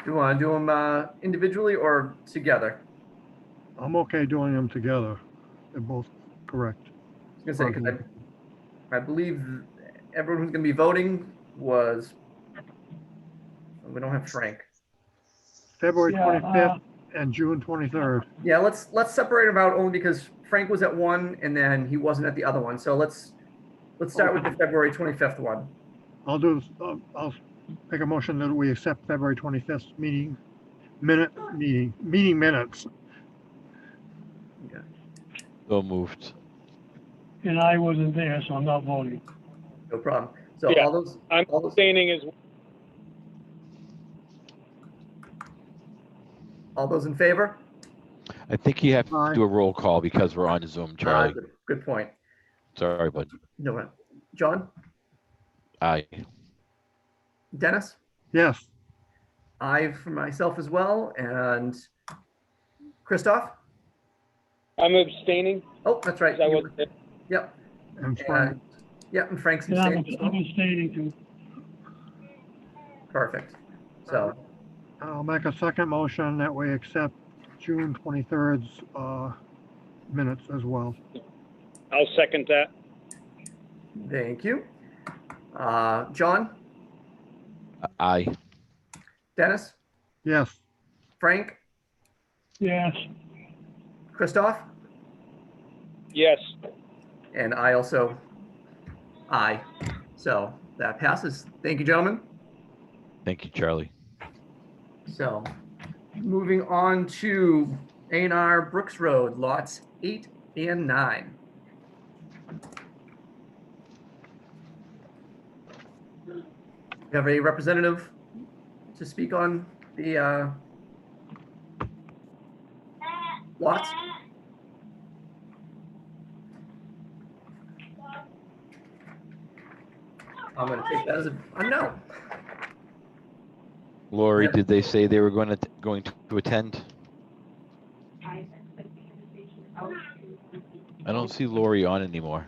you want to do them individually or together? I'm okay doing them together. They're both correct. I was gonna say, 'cause I believe everyone who's gonna be voting was, we don't have Frank. February Yeah, 25th and June 23rd. Yeah, let's separate them out only because Frank was at one and then he wasn't at the other one. So let's start with the February 25th one. I'll make a motion that we accept February 25th meeting minutes. Okay. So moved. and I wasn't there, so I'm not voting. No problem. So Yeah, all those I'm abstaining as all those in favor? I think you have to Aye. do a roll call because we're on Zoom, Charlie. Good point. Sorry, bud. No, John, Aye. Dennis, Yes, I for myself as well, and Christoph. I'm abstaining. Oh, that's right. because I wasn't there. Yep. and Frank. And, yep, and Frank's And I'm abstaining. I'm abstaining too. Perfect. So I'll make a second motion that we accept June 23rd's minutes as well. I'll second that. thank you. John, Aye. Dennis, Yes, Frank, Yes, Christoph, Yes. and I also aye. So that passes. Thank you, gentlemen. Thank you, Charlie. So moving on to A&R Brooks Road, lots 8 and 9. You have a representative to speak on the lots? I'm going to take that as a no. Lori, Yep. did they say they were going to attend? I don't see Lori on anymore.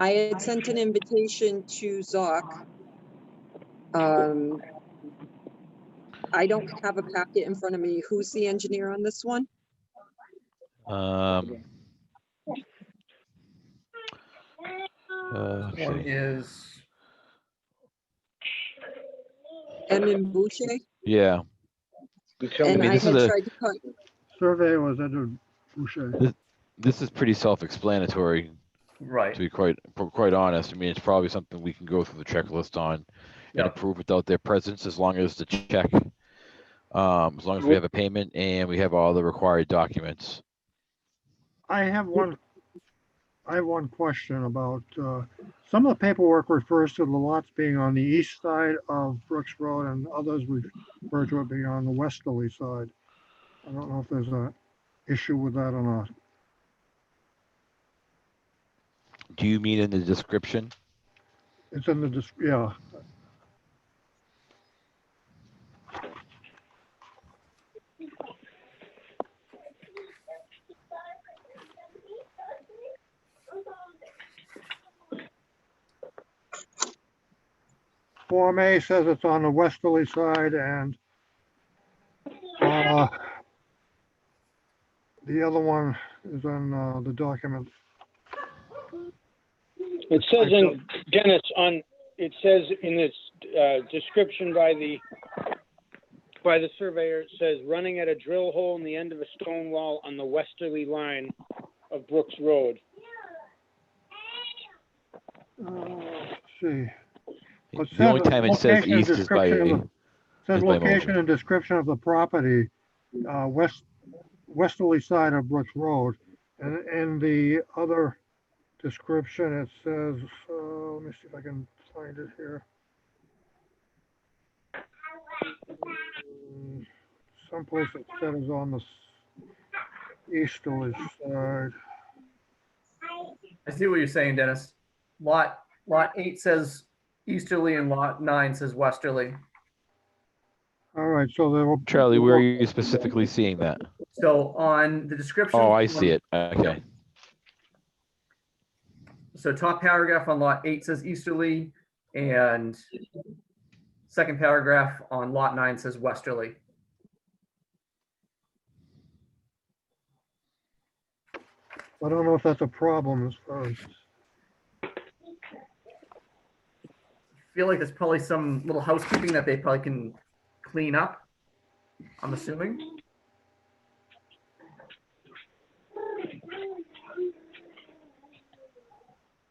I had sent an invitation to Zoc. I don't have a packet in front of me. Who's the engineer on this one? This one Okay. is Emin Boucher? Yeah. And mean, I this had is a- tried to cut. survey was Edward Boucher. This is pretty self-explanatory, right. to be quite honest. I mean, it's probably something we can go through the checklist on and Yep. approve without their presence, as long as the check, as long as we have a payment and we have all the required documents. I have one question about, some of the paperwork refers to the lots being on the east side of Brooks Road and others refer to it being on the westerly side. I don't know if there's a issue with that or not. Do you mean in the description? It's in the, yeah. Form A says it's on the westerly side and the other one is on the document. It says in Dennis it says in this description by the surveyor, it says running at a drill hole in the end of a stone wall on the westerly line of Brooks Road. Let's see. The only time it says east is by, Says is by location motion. and description of the property, westerly side of Brooks Road. And in the other description, it says, let me see if I can find it here. Someplace it said is on the easterly side. I see what you're saying, Dennis. Lot 8 says easterly and lot 9 says westerly. All right, so there will. Charlie, where are you specifically seeing that? So on the description. Oh, I see it. Okay. So top paragraph on lot 8 says easterly, And second paragraph on lot 9 says westerly. I don't know if that's a problem as far as, I feel like there's probably some little housekeeping that they probably can clean up, I'm assuming.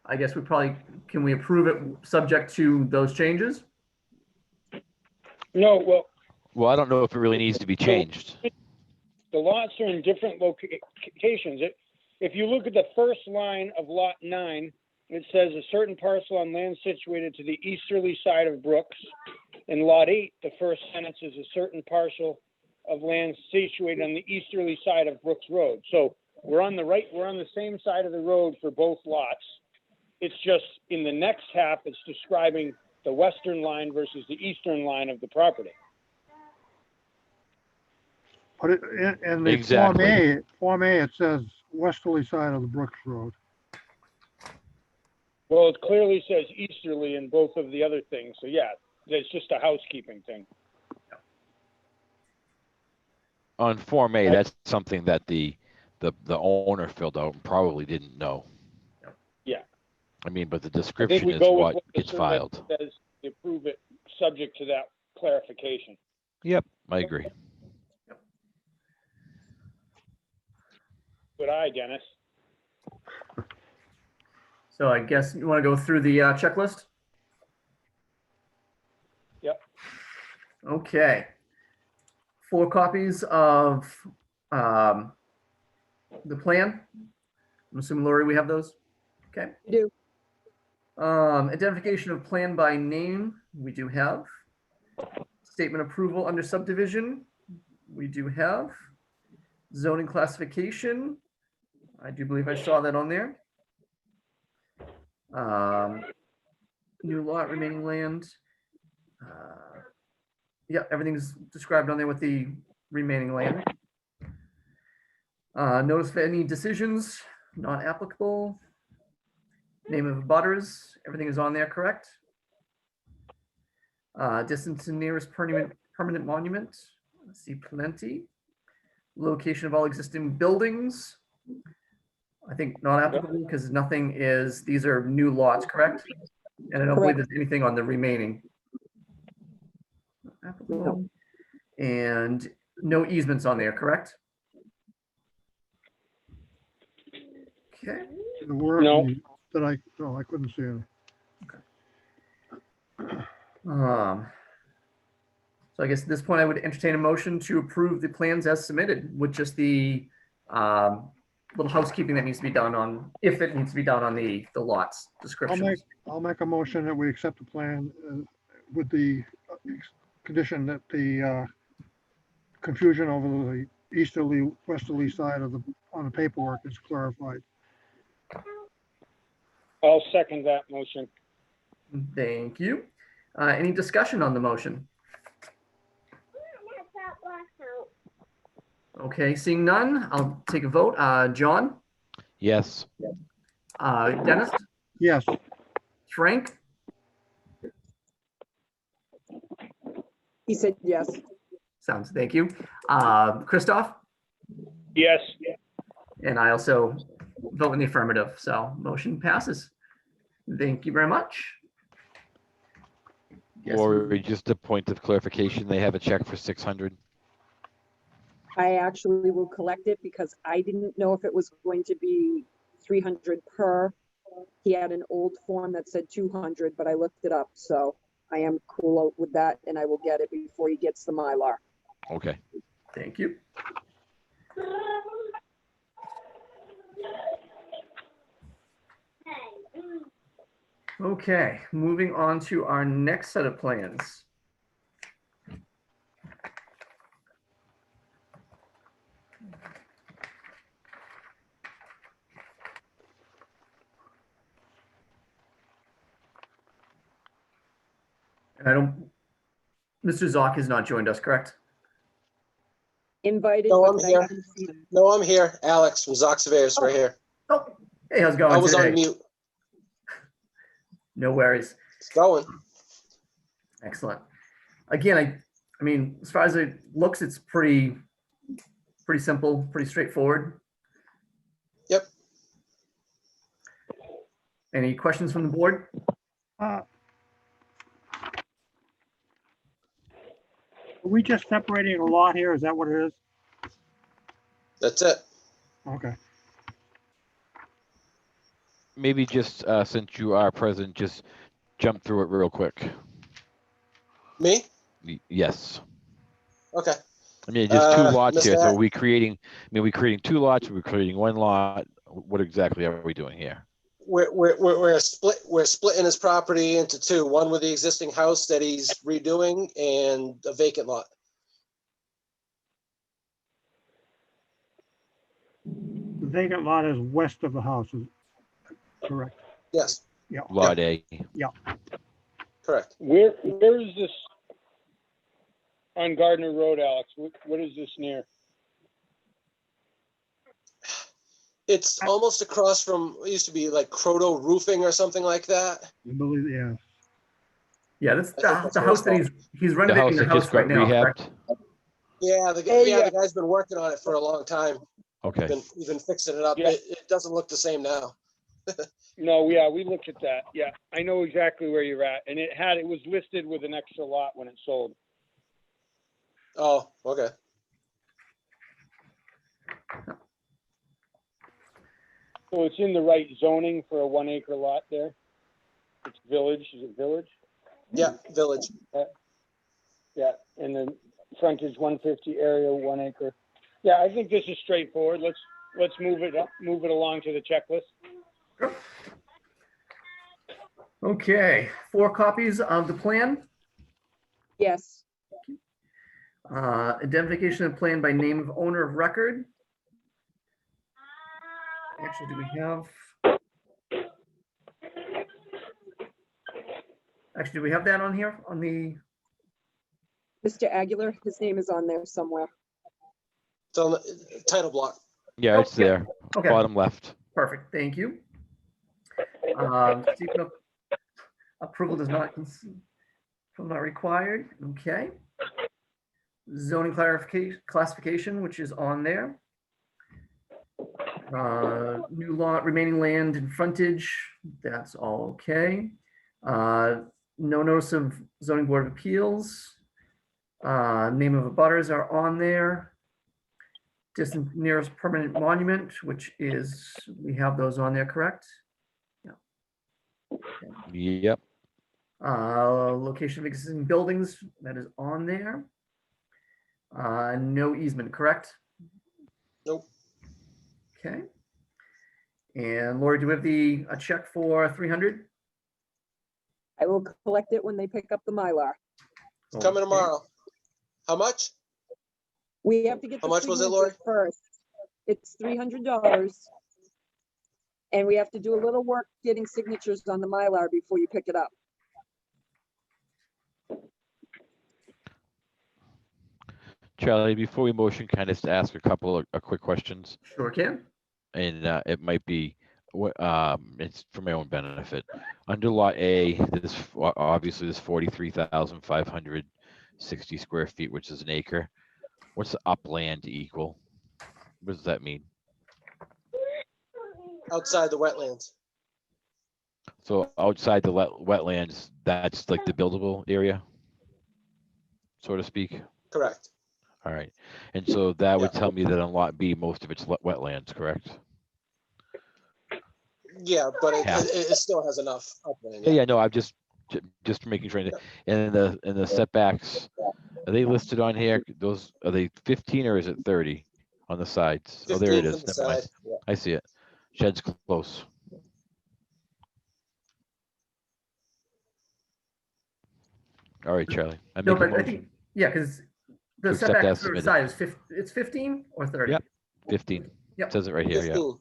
I guess can we approve it subject to those changes? No, well, Well, I don't know if it really needs to be changed. the lots are in different locations. If you look at the first line of lot 9, it says a certain parcel on land situated to the easterly side of Brooks. In lot 8, the first sentence is a certain parcel of land situated on the easterly side of Brooks Road. So we're on the same side of the road for both lots. It's just in the next half, it's describing the western line versus the eastern line of the property. but in the Exactly. Form A, it says westerly side of the Brooks Road. Well, it clearly says easterly in both of the other things. So yeah, it's just a housekeeping thing. On Form A, that's something that the owner filled out and probably didn't know. Yeah. I mean, but the I think description we is go with what what the gets survey filed. says, we approve it subject to that clarification. Yep, I agree. Good eye, Dennis. So I guess you want to go through the checklist? Yep. Okay. 4 copies of the plan. I'm assuming, Lori, we have those? Okay. You do. Identification of plan by name, we do have. Statement approval under subdivision, we do have. Zoning classification, I do believe I saw that on there. New lot, remaining land. Yeah, everything's described on there with the remaining land. Notice of any decisions, not applicable. Name of abutters, everything is on there, correct? Distance to nearest permanent monument, I see plenty. Location of all existing buildings. I think not applicable because nothing is, these are new lots, correct? And I don't believe there's anything on the remaining. Applicable. And no easements on there, correct? Okay. There were No. any that I couldn't see any. So I guess at this point I would entertain a motion to approve the plans as submitted with just the little housekeeping that needs to be done on, if it needs to be done on the lots descriptions. I'll make a motion that we accept the plan with the condition that the confusion over the easterly, westerly side of on the paperwork is clarified. I'll second that motion. Thank you. Any discussion on the motion? Okay, seeing none, I'll take a vote. John? Yes. Dennis? Yes, Frank? He said yes. Thank you. Christoph? Yes. And I also vote in the affirmative, so motion passes. Thank you very much. Yes, Or just a point of clarification, they have a check for 600. I actually will collect it because I didn't know if it was going to be 300 per. He had an old form that said 200, but I looked it up, so I am cool with that, and I will get it before he gets the Mylar. Okay. Thank you. Okay, moving on to our next set of plans. And Mr. Zoc has not joined us, correct? Invited. No, but I'm I here. haven't seen him. No, I'm here. Alex from Zoc Surveyors, right here. Oh, hey, how's it going I was today? on mute. No worries. It's going. Excellent. Again, I mean, as far as it looks, it's pretty simple, pretty straightforward. Yep. Any questions from the board? Are we just separating a lot here? Is that what it is? That's it. Okay. Maybe just, since you are present, just jump through it real quick. Me? Yes. Okay. I mean, just two Uh, lots here. Mr. So At- we creating, we creating two lots, we're creating one lot. What exactly are we doing here? We're splitting his property into two, one with the existing house that he's redoing and a vacant lot. The vacant lot is west of the house, is correct? Yes, Yeah. Lot A. correct. Where is this on Gardner Road, Alex? What is this near? It's almost across from what used to be like Croto Roofing or something like that. I believe, yeah. Yeah, that's I think that's the what house it's that he's The renovating house the that just house got right now, correct? rehabbed? Yeah, the guy, Oh, yeah, yeah. the guy's been working on it for a long time. Okay. He's been fixing it up. Yeah. It doesn't look the same now. No, yeah, we looked at that. Yeah, I know exactly where you're at. And it was listed with an extra lot when it sold. Oh, okay. So it's in the right zoning for a 1 acre lot there? It's village, is it village? Yeah, village. Yeah, and then frontage 150 area, 1 acre. Yeah, I think this is straightforward. Let's move it up, move it along to the checklist. Okay, 4 copies of the plan. Yes, Identification of plan by name of owner of record. Actually, do we have? Actually, do we have that on here on the? Mr. Aguilar, his name is on there somewhere. It's on the title block. Yeah, Oh, it's yeah. there, Okay, bottom left. perfect. Thank you. Secret approval does not required. Okay. Zoning classification, which is on there. New lot, remaining land and frontage, that's all okay. No notice of zoning board of appeals. Name of abutters are on there. Distant nearest permanent monument, which is, we have those on there, correct? Yep. Location of existing buildings, that is on there. No easement, correct? Nope. Okay. And Lori, do we have a check for 300? I will collect it when they pick up the Mylar. It's coming Okay. tomorrow. How much? We have to get How the much was it, 300 Lori? first. It's $300. And we have to do a little work getting signatures on the Mylar before you pick it up. Charlie, before we motion, can I just ask a couple of quick questions? Sure can. And it might be, it's for my own benefit. Under lot A, this obviously this 43,560 square feet, which is an acre. What's the upland equal? What does that mean? Outside the wetlands. So outside the wetlands, that's like the buildable area, so to speak. Correct. All right. And so that would Yeah. tell me that on lot B, most of it's wetlands, correct? Yeah, but Yeah. it still has enough upland. Yeah, no, I'm just making sure. And the setbacks, are they listed on here? Those, are they 15 or is it 30 on the sides? Oh, there it 15 is. from the Never mind. side. Yeah. I see it. Shed's close. All right, Charlie. I No, make a but I motion. think, yeah, because the To accept setback as for the submitted. side is it's 15 or 30? Yep. 15. Yep. Says it right here, yeah. 15.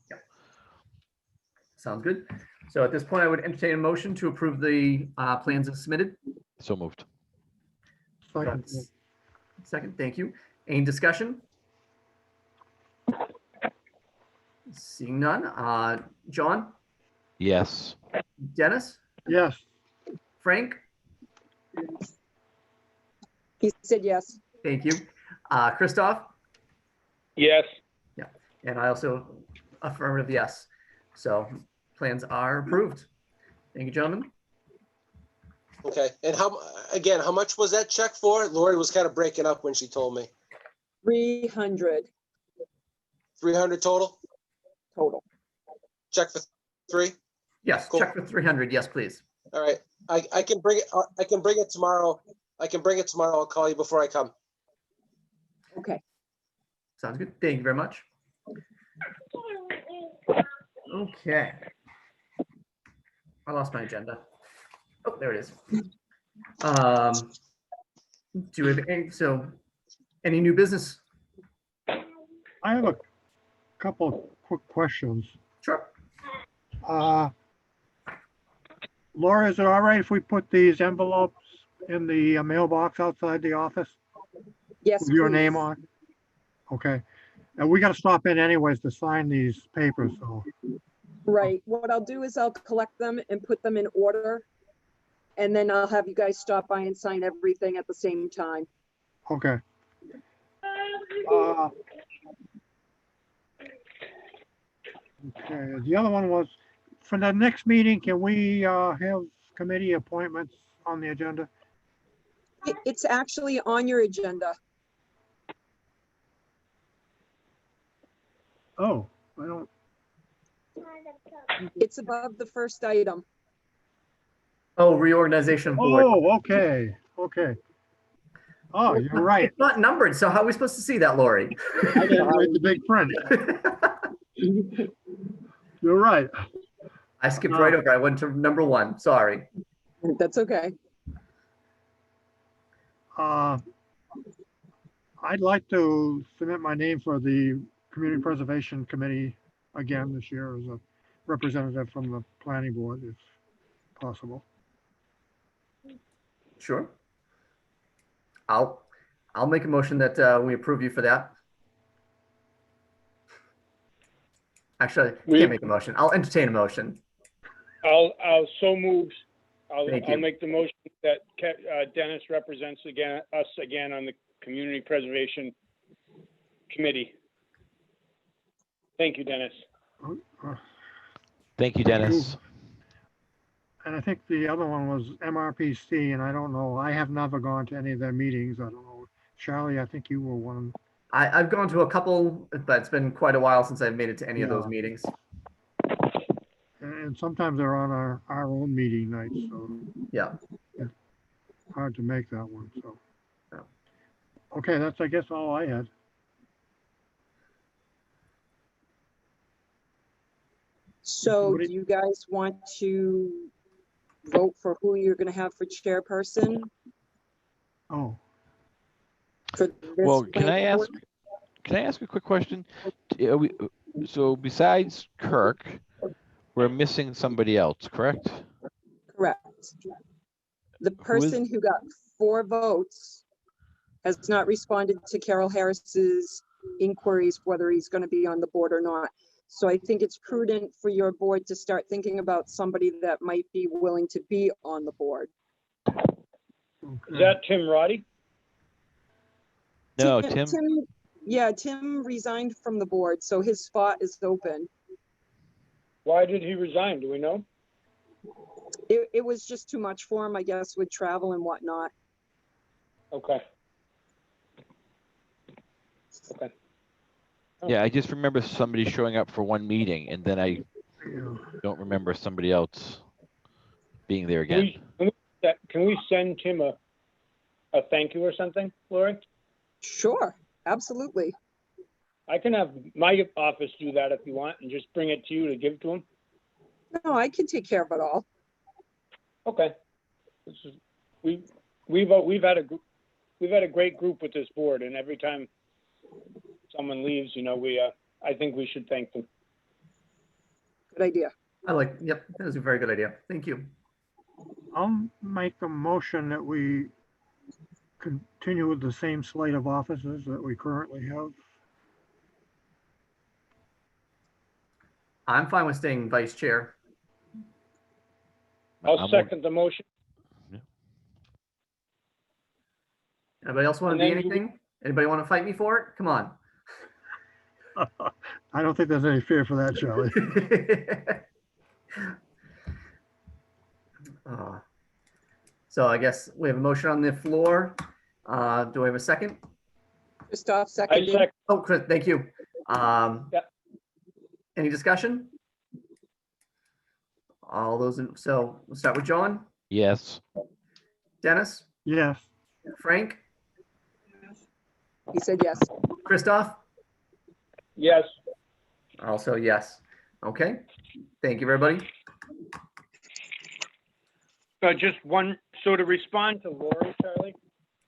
Sounds good. So at this point, I would entertain a motion to approve the plans as submitted. So moved. Second. Second, thank you. Any discussion? Seeing none. John, Yes. Dennis, Yes, Frank, He said yes. thank you. Christoph, Yes. and I also affirmative yes. So plans are approved. Thank you, gentlemen. Okay, and how much was that check for? Lori was kind of breaking up when she told me. 300 300 total? total. Check for 3? Yes, Cool. check for 300. Yes, please. All right, I can bring it tomorrow. I can bring it tomorrow. I'll call you before I come. Okay. Sounds good. Thank you very much. Okay. I lost my agenda. Oh, there it is. Do we have any new business? I have a couple quick questions. Sure. Laura, is it all right if we put these envelopes in the mailbox outside the office Yes, with your name please. on? Okay. And we got to stop in anyways to sign these papers, so. Right. What I'll do is I'll collect them and put them in order. And then I'll have you guys stop by and sign everything at the same time. Okay. Okay, the other one was, for the next meeting, can we have committee appointments on the agenda? It's actually on your agenda. Oh, I don't, It's above the first item. Oh, reorganization of board. oh, okay, okay. Oh, you're right. It's not numbered, so how are we supposed to see that, Lori? I didn't write the big print. You're right. I skipped right over. I went to number 1. Sorry. That's okay. I'd like to submit my name for the Community Preservation Committee again this year as a representative from the planning board, if possible. Sure. I'll make a motion that we approve you for that. Actually, I can't make a motion. I'll entertain a motion. I'll so move. Thank you. I'll make the motion that Dennis represents us again on the Community Preservation Committee. Thank you, Dennis. Thank you, Dennis. And I think the other one was MRPC, and I don't know, I have never gone to any of their meetings. I don't know. Charlie, I think you were one. I've gone to a couple, but it's been quite a while since I've made it to any of those Yeah. meetings. And sometimes they're on our own meeting nights, so Yeah. hard to make that one, so. Yeah. Okay, that's, I guess, all I had. So What do do you guys want to vote for who you're going to have for chairperson Oh, for this? Well, can I planning ask, board? a quick question? So besides Kirk, we're missing somebody else, correct? Correct. The person who got 4 votes has not responded to Carol Harris's inquiries whether he's going to be on the board or not. So I think it's prudent for your board to start thinking about somebody that might be willing to be on the board. Is okay. that Tim Roddy? No, Tim. Yeah, Tim resigned from the board, so his spot is open. Why did he resign? Do we know? It was just too much for him, I guess, with travel and whatnot. Okay. Okay. Yeah, I just remember somebody showing up for one meeting, and then I Yeah. don't remember somebody else being there Can again. can we send Tim a thank you or something, Lori? Sure, absolutely. I can have my office do that if you want and just bring it to you to give to him. No, I can take care of it all. Okay. We've had a great group with this board, and every time someone leaves, I think we should thank them. Good idea. Yep, that was a very good idea. Thank you. I'll make a motion that we continue with the same slate of offices that we currently have. I'm fine with staying vice chair. I'll I'm o- second the motion. Anybody else want And to be then you- anything? Anybody want to fight me for it? Come on. I don't think there's any fear for that, Charlie. Uh, So I guess we have a motion on the floor. Do I have a second? Christoph I seconded. sec, Oh, Chris, thank you. Yeah. Any discussion? All those, so we'll start with John, Yes. Dennis, Yes, Frank, He said yes. Christoph, yes, also yes. Okay, thank you, everybody. just one, so to respond to Lori, Charlie,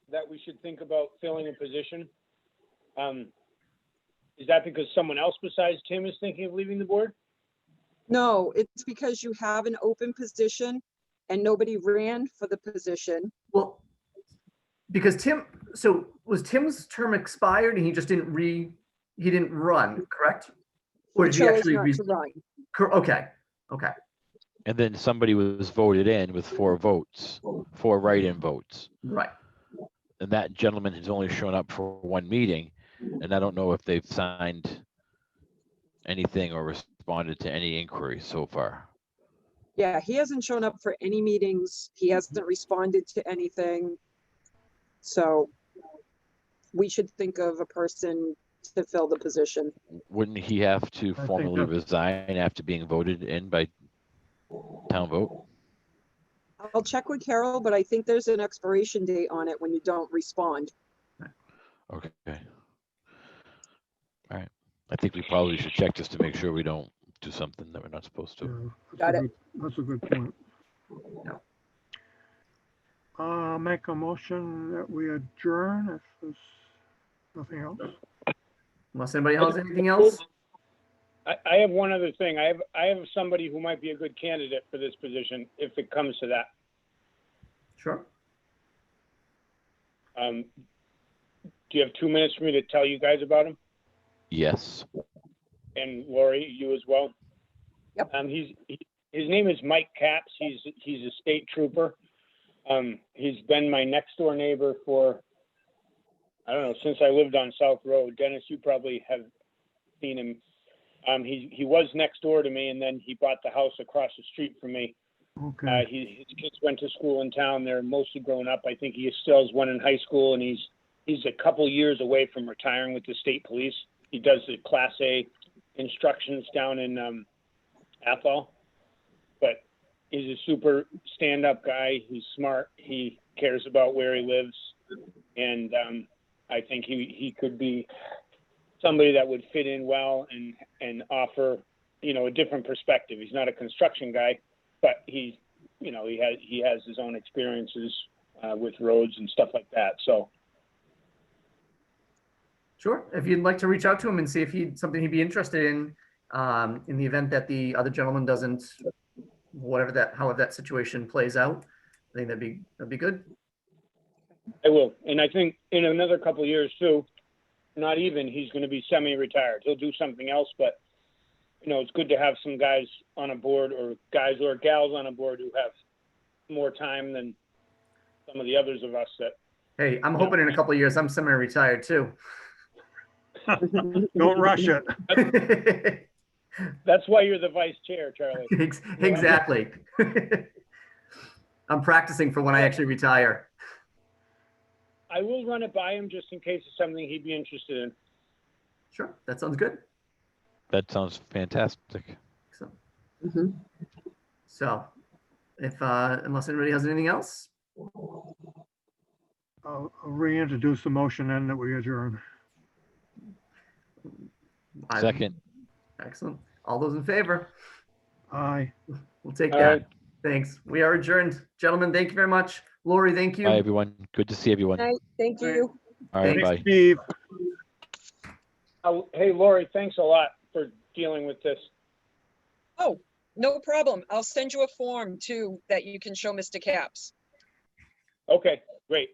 that we should think about filling a position. Is that because someone else besides Tim is thinking of leaving the board? No, it's because you have an open position and nobody ran for the position. Well, because so was Tim's term expired and he just didn't he didn't run, correct? Or He did he chose actually? not to run. Okay, okay, And then somebody was voted in with 4 votes, 4 write-in votes. right. And that gentleman has only shown up for 1 meeting. And I don't know if they've signed anything or responded to any inquiries so far. Yeah, he hasn't shown up for any meetings. He hasn't responded to anything. So we should think of a person to fill the position. Wouldn't he have to think formally that- resign after being voted in by town vote? I'll check with Carol, but I think there's an expiration date on it when you don't respond. Okay. All right. I think we probably should check just to make sure we don't do something that we're not supposed to. yeah, Got it. That's a good point. Yeah. Make a motion that we adjourn if there's nothing else. Unless anybody has anything else? I have one other thing. I have somebody who might be a good candidate for this position if it comes to that. Sure. Do you have 2 minutes for me to tell you guys about him? Yes. And Lori, you as well? Yep. His name is Mike Capps. He's a state trooper. He's been my next door neighbor for, I don't know, since I lived on South Road. Dennis, you probably have seen him. He was next door to me, and then he bought the house across the street from me. Okay, His kids went to school in town. They're mostly grown up. I think he still has one in high school, and he's a couple years away from retiring with the state police. He does the Class A instructions down in Athol, but he's a super stand-up guy. He's smart. He cares about where he lives, and I think he could be somebody that would fit in well and offer, a different perspective. He's not a construction guy, but he has his own experiences with roads and stuff like that. So Sure. If you'd like to reach out to him and see if something he'd be interested in the event that the other gentleman doesn't, however that situation plays out, I think that'd be good. I will. And I think in another couple of years too, not even, he's going to be semi-retired. He'll do something else, but it's good to have some guys on a board, or guys or gals on a board who have more time than some of the others of us that. Hey, I'm hoping in a couple of years I'm semi-retired too. don't rush it. That's why you're the vice chair, Charlie. Exactly. I'm practicing for when I actually retire. I will run it by him just in case it's something he'd be interested in. Sure, that sounds good. That sounds fantastic. So, Mhm. so if unless anybody has anything else, I'll reintroduce the motion then that we adjourn. Second. Excellent. All those in favor, Aye. we'll take All that. right. Thanks. We are adjourned. Gentlemen, thank you very much. Lori, thank you. Bye, everyone. Good to see everyone. Night, thank you. All right, Thanks. bye. Steve, Hey, Lori, thanks a lot for dealing with this. Oh, no problem. I'll send you a form too that you can show Mr. Capps. Okay, great.